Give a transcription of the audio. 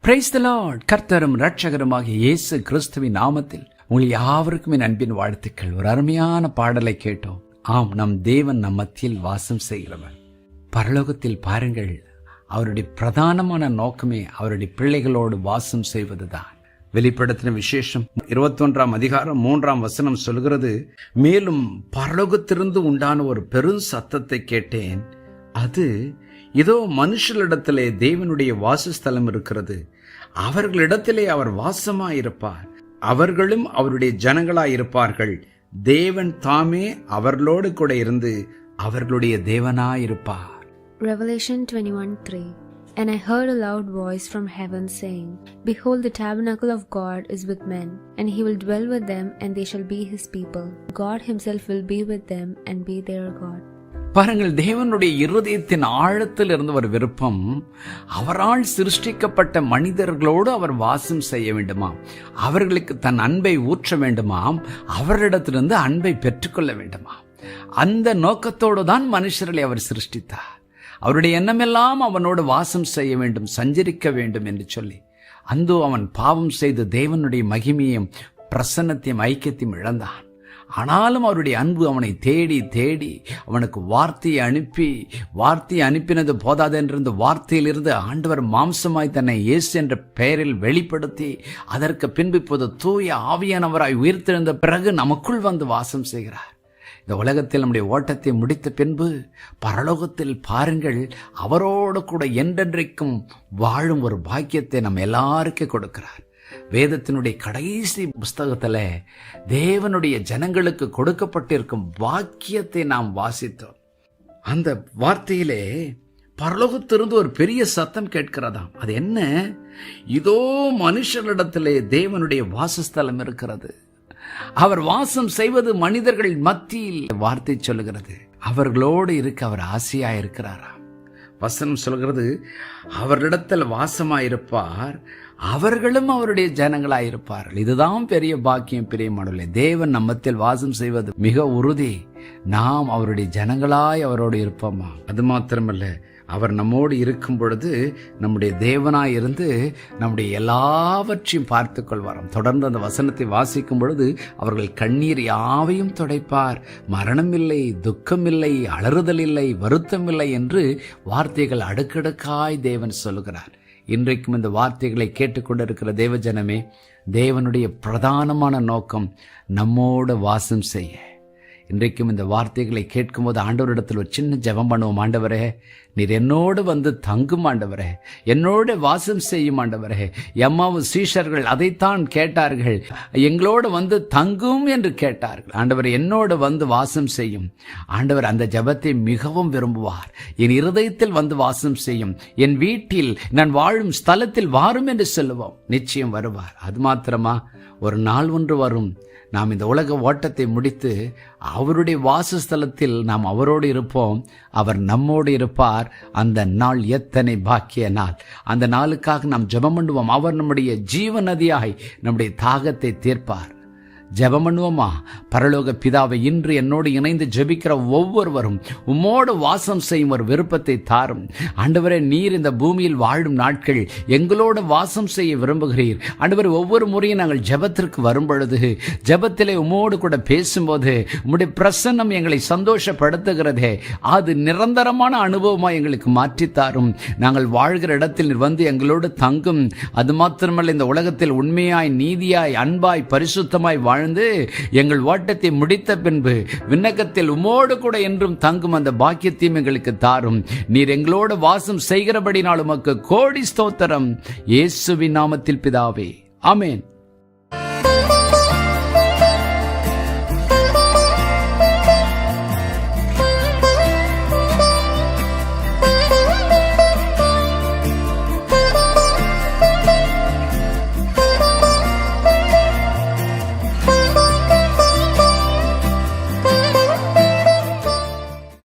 Praise the Lord. கர்த்தரும் இரட்சகருமாகிய இயேசு கிறிஸ்துவின் நாமத்தில் உங்கள் யாவருக்கும் என் அன்பின் வாழ்த்துக்கள். ஒரு அருமையான பாடலை கேட்டோம். ஆம், நம் தேவன் நம் மத்தியில் வாசம் செய்கிறவர். பரலோகத்தில் பாருங்கள், அவருடைய பிரதானமான நோக்கமே அவருடைய பிள்ளைகளோடு வாசம் செய்வதுதான். வெளிப்படுத்தின விசேஷம் 21 அதிகாரம் 3 சொல்கிறது, மேலும் பரலோகத்திலிருந்து உண்டான ஒரு பெரும் சத்தத்தை கேட்டேன். அது இதோ மனுஷர்களிடத்திலே தேவனுடைய வாசஸ்தலம் இருக்கிறது, அவர்களிடத்திலே அவர் வாசமாயிருப்பார், அவர்களும் அவருடைய ஜனங்களாயிருப்பார்கள், தேவன் தாமே அவர்களோடு கூட இருந்து அவர்களுடைய தேவனாயிருப்பார். Revelation 21:3. And I heard a loud voice from heaven saying, Behold, the tabernacle of God is with men, and he will dwell with them, and they shall be his people. God himself will be with them and be their God. பாருங்கள், தேவனுடைய இருதயத்தின் ஆழத்தில் இருந்த ஒரு விருப்பம், அவரால் சிருஷ்டிக்கப்பட்ட மனிதர்களோடு அவர் வாசம் செய்ய வேண்டுமாம், அவர்களுக்கு தன் அன்பை ஊற்ற வேண்டுமாம், அவரிடத்திலிருந்து அன்பை பெற்றுக்கொள்ள வேண்டுமாம். அந்த நோக்கத்தோடு தான் மனுஷர்களை அவர் சிருஷ்டித்தார். அவருடைய எண்ணமெல்லாம் அவனோடு வாசம் செய்ய வேண்டும், சஞ்சரிக்க வேண்டும் என்று சொல்லி. அந்தோ அவன் பாவம் செய்து தேவனுடைய மகிமையும் பிரசன்னத்தையும் ஐக்கியத்தையும் இழந்தான். ஆனாலும் அவருடைய அன்பு அவனை தேடி தேடி அவனுக்கு வார்த்தையை அனுப்பினது போதாதென்றிருந்த வார்த்தையிலிருந்து ஆண்டவர் மாம்சமாய் தன்னை இயேசு என்ற பெயரில் வெளிப்படுத்தி, அதற்கு பின்பு இப்போது தூய ஆவியானவராய் உயிர்த்தெழுந்த பிறகு நமக்குள் வந்து வாசம் செய்கிறார். இந்த உலகத்தில் நம்முடைய ஓட்டத்தை முடித்த பின்பு பரலோகத்தில் பாருங்கள், அவரோடு கூட என்றென்றைக்கும் வாழும் ஒரு பாக்கியத்தை நம்ம எல்லாருக்கும் கொடுக்கிறார். வேதத்தினுடைய கடைசி புஸ்தகத்தில் தேவனுடைய ஜனங்களுக்கு கொடுக்கப்பட்டிருக்கும் வாக்கியத்தை நாம் வாசித்தோம். அந்த வார்த்தையிலே பரலோகத்திலிருந்து ஒரு பெரிய சத்தம் கேட்கிறதாம். அது என்ன? இதோ மனுஷர்களிடத்திலே தேவனுடைய வாசஸ்தலம் இருக்கிறது, அவர் வாசம் செய்வது மனிதர்கள் மத்தியில். வார்த்தை சொல்லுகிறது, அவர்களோடு இருக்க அவர் ஆசையா இருக்கிறாராம். வசனம் சொல்கிறது, அவரிடத்தில் வாசமாயிருப்பார், அவர்களும் அவருடைய ஜனங்களாயிருப்பார்கள். இதுதான் பெரிய பாக்கியம். பிரியமானவர்களே, தேவன் நம்மத்தில் வாசம் செய்வது மிக உறுதி. நாம் அவருடைய ஜனங்களாய் அவரோடு இருப்போமா? அது மாத்திரமல்ல, அவர் நம்மோடு இருக்கும் பொழுது நம்முடைய தேவனாய் இருந்து நம்முடைய எல்லாவற்றையும் பார்த்து கொள்வாராம். தொடர்ந்து அந்த வசனத்தை வாசிக்கும் பொழுது, அவர்கள் கண்ணீர் யாவையும் துடைப்பார், மரணம் இல்லை, துக்கம் இல்லை, அலறுதல் இல்லை, வருத்தம் இல்லை என்று வார்த்தைகள் அடுக்கடுக்காய் தேவன் சொல்லுகிறார். இன்றைக்கும் இந்த வார்த்தைகளை கேட்டுக்கொண்டிருக்கிற தேவஜனமே, தேவனுடைய பிரதானமான நோக்கம் நம்மோடு வாசம் செய்ய. இன்றைக்கும் இந்த வார்த்தைகளை கேட்கும்போது ஆண்டவரிடத்தில் ஒரு சின்ன ஜெபம் பண்ணுவோம். ஆண்டவரே, நீர் என்னோடு வந்து தங்கும் ஆண்டவரே, என்னோடு வாசம் செய்யும் ஆண்டவரே. எம்மாவும் சீஷர்கள் அதைத்தான் கேட்டார்கள், எங்களோடு வந்து தங்கும் என்று கேட்டார்கள். ஆண்டவர் என்னோடு வந்து வாசம் செய்யும். ஆண்டவர் அந்த ஜெபத்தை மிகவும் விரும்புவார். என் இருதயத்தில் வந்து வாசம் செய்யும், என் வீட்டில் நான் வாழும் ஸ்தலத்தில் வாரும் என்று சொல்லுவோம். நிச்சயம் வருவார். அது மாத்திரமா, ஒரு நாள் ஒன்று வரும், நாம் இந்த உலக ஓட்டத்தை முடித்து அவருடைய வாசஸ்தலத்தில் நாம் அவரோடு இருப்போம், அவர் நம்மோடு இருப்பார். அந்த நாள் எத்தனை பாக்கிய நாள்! அந்த நாளுக்காக நாம் ஜெபம் பண்ணுவோம். அவர் நம்முடைய ஜீவ நதியாய் நம்முடைய தாகத்தை தீர்ப்பார். ஜெபம் பண்ணுவோமா? பரலோக பிதாவை, இன்று என்னோடு இணைந்து ஜெபிக்கிற ஒவ்வொருவரும் உம்மோடு வாசம் செய்யும் ஒரு விருப்பத்தை தாரும். ஆண்டவரே, நீர் இந்த பூமியில் வாழும் நாட்கள் எங்களோடு வாசம் செய்ய விரும்புகிறீர். ஆண்டவரே, ஒவ்வொரு முறையும் நாங்கள் ஜெபத்திற்கு வரும் பொழுது, ஜெபத்திலே உம்மோடு கூட பேசும்போது உம்முடைய பிரசன்னம் எங்களை சந்தோஷப்படுத்துகிறதே, அது நிரந்தரமான அனுபவமாக எங்களுக்கு மாற்றித்தாரும். நாங்கள் வாழ்கிற இடத்தில் வந்து எங்களோடு தங்கும். அது மாத்திரமல்ல, இந்த உலகத்தில் உண்மையாய், நீதியாய், அன்பாய், பரிசுத்தமாய் வாழ்ந்து எங்கள் ஓட்டத்தை முடித்த பின்பு விண்ணகத்தில் உம்மோடு கூட என்றும் தங்கும் அந்த பாக்கியத்தையும் எங்களுக்கு தாரும். நீர் எங்களோடு வாசம் செய்கிறபடினால் உமக்கு கோடி ஸ்தோத்திரம். இயேசுவின் நாமத்தில் பிதாவே, ஆமென்.